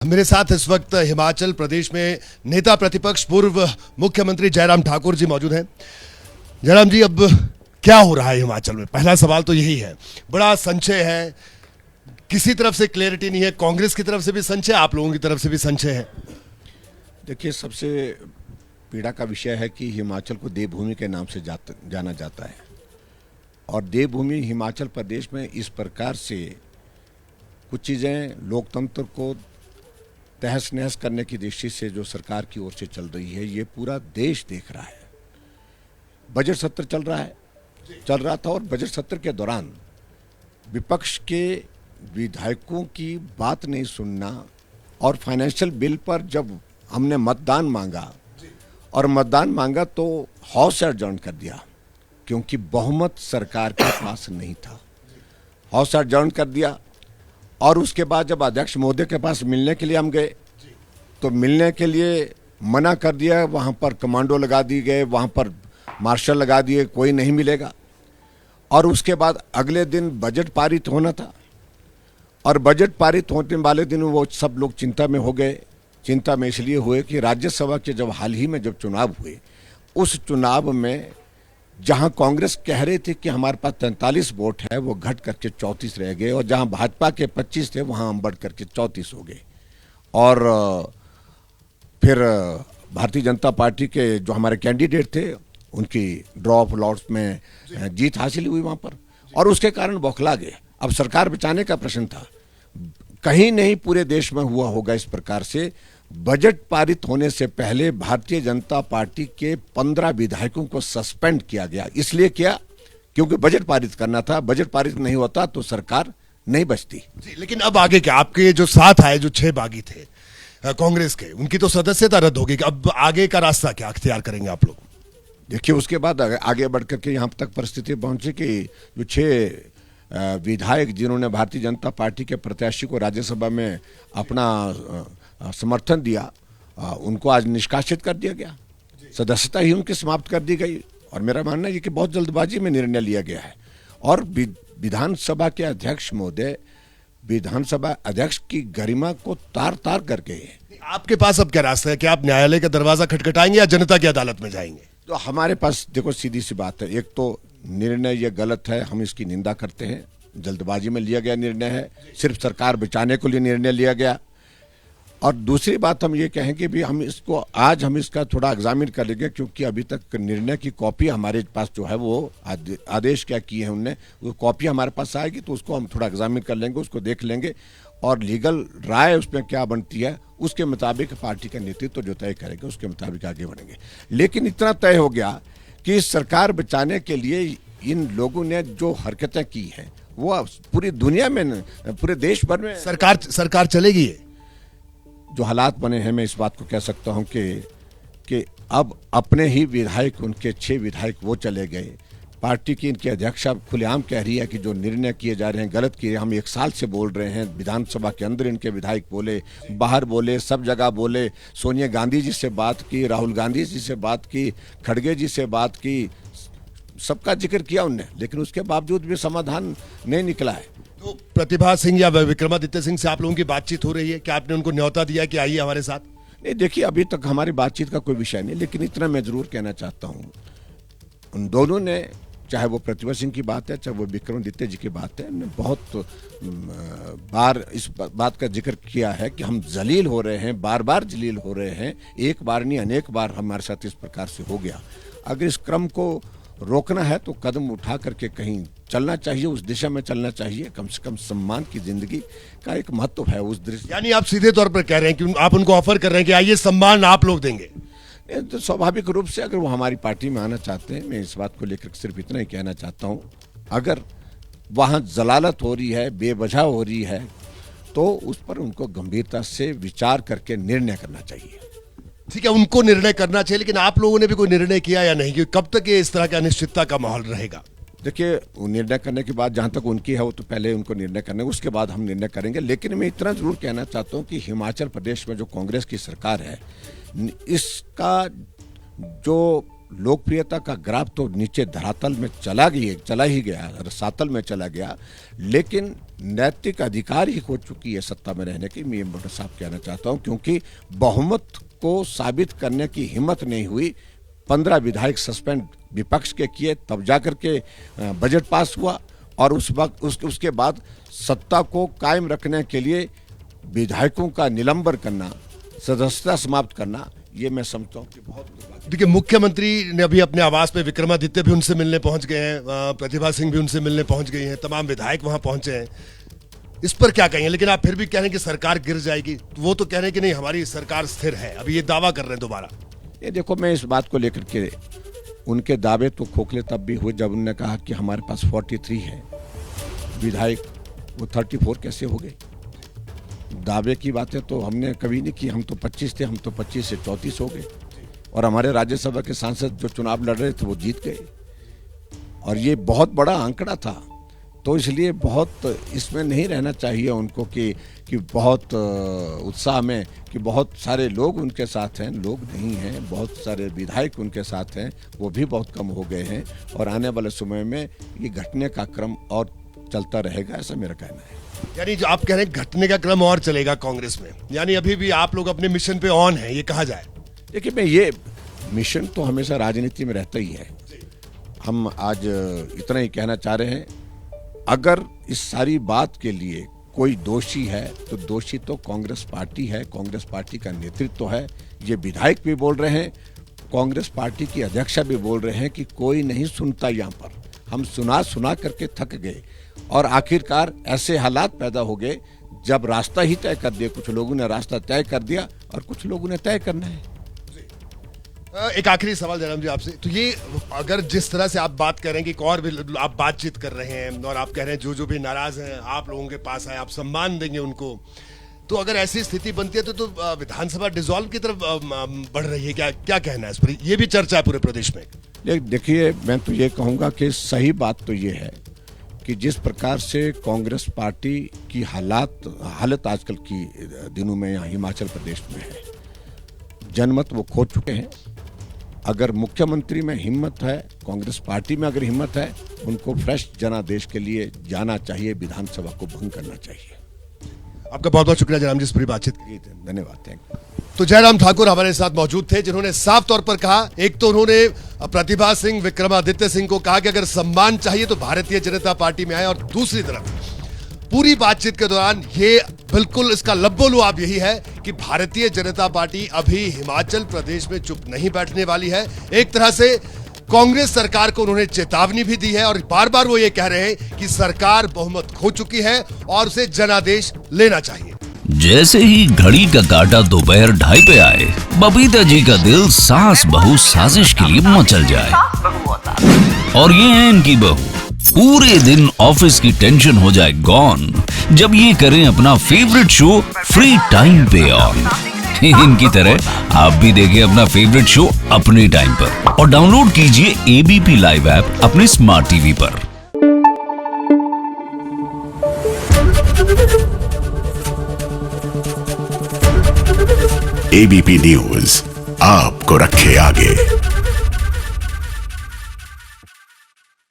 मेरे साथ इस वक्त हिमाचल प्रदेश में नेता प्रतिपक्ष पूर्व मुख्यमंत्री जयराम ठाकुर जी मौजूद हैं। जयराम जी, अब क्या हो रहा है हिमाचल में? पहला सवाल तो यही है। बड़ा संशय है, किसी तरफ से क्लैरिटी नहीं है। कांग्रेस की तरफ से भी संशय, आप लोगों की तरफ से भी संशय है। देखिए, सबसे पीड़ा का विषय है कि हिमाचल को देवभूमि के नाम से जाना जाता है और देवभूमि हिमाचल प्रदेश में इस प्रकार से कुछ चीज़ें लोकतंत्र को तहस नहस करने की दृष्टि से जो सरकार की ओर से चल रही है, ये पूरा देश देख रहा है। बजट सत्र चल रहा था और बजट सत्र के दौरान विपक्ष के विधायकों की बात नहीं सुनना और फाइनेंशियल बिल पर जब हमने मतदान मांगा तो हाउस एडजर्न कर दिया क्योंकि बहुमत सरकार के पास नहीं था। हाउस एडजर्न कर दिया और उसके बाद जब अध्यक्ष महोदय के पास मिलने के लिए हम गए तो मिलने के लिए मना कर दिया। वहाँ पर कमांडो लगा दिए गए, वहाँ पर मार्शल लगा दिए, कोई नहीं मिलेगा। और उसके बाद अगले दिन बजट पारित होना था और बजट पारित होने वाले दिन वो सब लोग चिंता में हो गए। चिंता में इसलिए हुए कि राज्यसभा के जब हाल ही में जब चुनाव हुए, उस चुनाव में जहां कांग्रेस कह रही थी कि हमारे पास 43 वोट है, वो घट करके 34 रह गए और जहां भाजपा के 25 थे वहां हम बढ़ करके 34 हो गए। और फिर भारतीय जनता पार्टी के जो हमारे कैंडिडेट थे उनकी ड्रॉ ऑफ लॉट्स में जीत हासिल हुई वहां पर और उसके कारण बौखला गए। अब सरकार बचाने का प्रश्न था। कहीं नहीं पूरे देश में हुआ होगा इस प्रकार से। बजट पारित होने से पहले भारतीय जनता पार्टी के 15 विधायकों को सस्पेंड किया गया। इसलिए किया क्योंकि बजट पारित करना था। बजट पारित नहीं होता तो सरकार नहीं बचती। लेकिन अब आगे क्या? आपके जो साथ आए जो 6 बागी थे कांग्रेस के, उनकी तो सदस्यता रद्द होगी। अब आगे का रास्ता क्या अख्तियार करेंगे आप लोग? देखिए, उसके बाद आगे बढ़ करके यहाँ तक परिस्थिति पहुंची कि जो 6 विधायक जिन्होंने भारतीय जनता पार्टी के प्रत्याशी को राज्यसभा में अपना समर्थन दिया, उनको आज निष्कासित कर दिया गया। सदस्यता ही उनकी समाप्त कर दी गई और मेरा मानना है कि बहुत जल्दबाजी में निर्णय लिया गया है। और विधानसभा के अध्यक्ष महोदय विधानसभा अध्यक्ष की गरिमा को तार तार कर गए। आपके पास अब क्या रास्ता है? क्या आप न्यायालय का दरवाजा खटखटाएंगे या जनता की अदालत में जाएंगे? तो हमारे पास देखो, सीधी सी बात है। एक तो निर्णय ये गलत है, हम इसकी निंदा करते हैं। जल्दबाजी में लिया गया निर्णय है, सिर्फ सरकार बचाने के लिए निर्णय लिया गया। और दूसरी बात हम ये कहेंगे भी हम इसका थोड़ा एग्जामिन कर लेंगे क्योंकि अभी तक निर्णय की कॉपी हमारे पास जो है वो आदेश क्या किए हैं उनने, वो कॉपी हमारे पास आएगी तो उसको हम थोड़ा एग्जामिन कर लेंगे, उसको देख लेंगे और लीगल राय उसमें क्या बनती है उसके मुताबिक पार्टी का नेतृत्व जो तय करेंगे उसके मुताबिक आगे बढ़ेंगे। लेकिन इतना तय हो गया कि सरकार बचाने के लिए इन लोगों ने जो हरकतें की हैं वो पूरी दुनिया में, पूरे देश भर में सरकार चलेगी। जो हालात बने हैं, मैं इस बात को कह सकता हूं कि अब अपने ही विधायक, उनके 6 विधायक वो चले गए। पार्टी की इनकी अध्यक्षा खुलेआम कह रही है कि जो निर्णय किए जा रहे हैं गलत किए। हम 1 साल से बोल रहे हैं, विधानसभा के अंदर इनके विधायक बोले, बाहर बोले, सब जगह बोले। सोनिया गांधी जी से बात की, राहुल गांधी जी से बात की, खड़गे जी से बात की, सबका जिक्र किया उनने, लेकिन उसके बावजूद भी समाधान नहीं निकला है। तो प्रतिभा सिंह या विक्रमादित्य सिंह से आप लोगों की बातचीत हो रही है? क्या आपने उनको न्योता दिया कि आइए हमारे साथ? नहीं, देखिए, अभी तक हमारी बातचीत का कोई विषय नहीं, लेकिन इतना मैं जरूर कहना चाहता हूँ, उन दोनों ने, चाहे वो प्रतिभा सिंह की बात है चाहे वो विक्रमादित्य जी की बात है, हमने बहुत बार इस बात का जिक्र किया है कि हम जलील हो रहे हैं, बार बार जलील हो रहे हैं। एक बार नहीं, अनेक बार हमारे साथ इस प्रकार से हो गया। अगर इस क्रम को रोकना है तो कदम उठा करके कहीं चलना चाहिए, उस दिशा में चलना चाहिए। कम से कम सम्मान की जिंदगी का एक महत्व है उस दृष्टि। यानी आप सीधे तौर पर कह रहे हैं कि आप उनको ऑफर कर रहे हैं कि आइए, सम्मान आप लोग देंगे? तो स्वाभाविक रूप से अगर वो हमारी पार्टी में आना चाहते हैं, मैं इस बात को लेकर सिर्फ इतना ही कहना चाहता हूँ, अगर वहाँ जलालत हो रही है, बेवजह हो रही है, तो उस पर उनको गंभीरता से विचार करके निर्णय करना चाहिए। ठीक है, उनको निर्णय करना चाहिए, लेकिन आप लोगों ने भी कोई निर्णय किया या नहीं? कब तक ये इस तरह का अनिश्चितता का माहौल रहेगा? देखिए, निर्णय करने के बाद जहाँ तक उनकी है वो तो पहले उनको निर्णय करने, उसके बाद हम निर्णय करेंगे। लेकिन मैं इतना जरूर कहना चाहता हूँ कि हिमाचल प्रदेश में जो कांग्रेस की सरकार है, इसका जो लोकप्रियता का ग्राफ तो नीचे धरातल में चला ही गया, रसातल में चला गया, लेकिन नैतिक अधिकार ही खो चुकी है सत्ता में रहने की। मैं बड़ा साहब कहना चाहता हूं, क्योंकि बहुमत को साबित करने की हिम्मत नहीं हुई। 15 विधायक सस्पेंड विपक्ष के किए, तब जाकर के बजट पास हुआ, और उस वक्त उसके बाद सत्ता को कायम रखने के लिए विधायकों का निलंबन करना, सदस्यता समाप्त करना, ये मैं समझता हूँ कि बहुत। देखिए, मुख्यमंत्री ने अभी अपने आवास पे विक्रमादित्य भी उनसे मिलने पहुंच गए हैं, प्रतिभा सिंह भी उनसे मिलने पहुंच गई हैं, तमाम विधायक वहां पहुंचे हैं। इस पर क्या कहेंगे? लेकिन आप फिर भी कह रहे हैं कि सरकार गिर जाएगी, वो तो कह रहे हैं कि नहीं, हमारी सरकार स्थिर है। अभी ये दावा कर रहे हैं दोबारा। ये देखो, मैं इस बात को लेकर के, उनके दावे तो खोखले तब भी हुए जब उन्होंने कहा कि हमारे पास 43 है विधायक, वो 34 कैसे हो गए? दावे की बातें तो हमने कभी नहीं की। हम तो 25 थे, हम तो 25 से 34 हो गए, और हमारे राज्यसभा के सांसद जो चुनाव लड़ रहे थे वो जीत गए, और ये बहुत बड़ा आंकड़ा था। तो इसलिए बहुत इसमें नहीं रहना चाहिए उनको कि बहुत उत्साह में कि बहुत सारे लोग उनके साथ हैं। लोग नहीं हैं, बहुत सारे विधायक उनके साथ हैं, वो भी बहुत कम हो गए हैं, और आने वाले समय में ये घटने का क्रम और चलता रहेगा, ऐसा मेरा कहना है। यानी जो आप कह रहे हैं घटने का क्रम और चलेगा कांग्रेस में, यानी अभी भी आप लोग अपने मिशन पे ऑन है, ये कहा जाए? देखिए, मैं ये मिशन तो हमेशा राजनीति में रहता ही है। हम आज इतना ही कहना चाह रहे हैं, अगर इस सारी बात के लिए कोई दोषी है तो दोषी तो कांग्रेस पार्टी है, कांग्रेस पार्टी का नेतृत्व है। ये विधायक भी बोल रहे हैं, कांग्रेस पार्टी की अध्यक्षा भी बोल रहे हैं कि कोई नहीं सुनता। यहाँ पर हम सुना करके थक गए, और आखिरकार ऐसे हालात पैदा हो गए जब रास्ता ही तय कर दिया। कुछ लोगों ने रास्ता तय कर दिया और कुछ लोगों ने तय करना है। एक आखिरी सवाल जयराम जी आपसे, तो ये अगर जिस तरह से आप बात कर रहे हैं कि और भी आप बातचीत कर रहे हैं, और आप कह रहे हैं जो भी नाराज हैं आप लोगों के पास आए, आप सम्मान देंगे उनको, तो अगर ऐसी स्थिति बनती है तो विधानसभा डिसॉल्व की तरफ बढ़ रही है, क्या कहना है इस पर? ये भी चर्चा है पूरे प्रदेश में। देखिए, मैं तो ये कहूँगा कि सही बात तो ये है कि जिस प्रकार से कांग्रेस पार्टी की हालत आजकल की दिनों में यहाँ हिमाचल प्रदेश में है, जनमत वो खो चुके हैं। अगर मुख्यमंत्री में हिम्मत है, कांग्रेस पार्टी में अगर हिम्मत है, उनको फ्रेश जनादेश के लिए जाना चाहिए, विधानसभा को भंग करना चाहिए। आपका बहुत बहुत शुक्रिया जयराम जी इस पूरी बातचीत की। धन्यवाद, थैंक यू। तो जयराम ठाकुर हमारे साथ मौजूद थे, जिन्होंने साफ तौर पर कहा, एक तो उन्होंने प्रतिभा सिंह, विक्रमादित्य सिंह को कहा कि अगर सम्मान चाहिए तो भारतीय जनता पार्टी में आए, और दूसरी तरफ पूरी बातचीत के दौरान ये बिल्कुल इसका लब्बो-लुआब यही है कि भारतीय जनता पार्टी अभी हिमाचल प्रदेश में चुप नहीं बैठने वाली है। एक तरह से कांग्रेस सरकार को उन्होंने चेतावनी भी दी है, और बार बार वो ये कह रहे हैं कि सरकार बहुमत खो चुकी है और उसे जनादेश लेना चाहिए। जैसे ही घड़ी का काटा दोपहर 2:30 पे आए, बबीता जी का दिल सास बहू साजिश के लिए मचल जाए। और ये है इनकी बहू, पूरे दिन ऑफिस की टेंशन हो जाए गॉन जब ये करें अपना फेवरेट शो फ्री टाइम पे ऑन। इनकी तरह आप भी देखें अपना फेवरेट शो अपने टाइम पर, और डाउनलोड कीजिए एबीपी लाइव ऐप अपने स्मार्ट टीवी पर। एबीपी न्यूज आपको रखे आगे।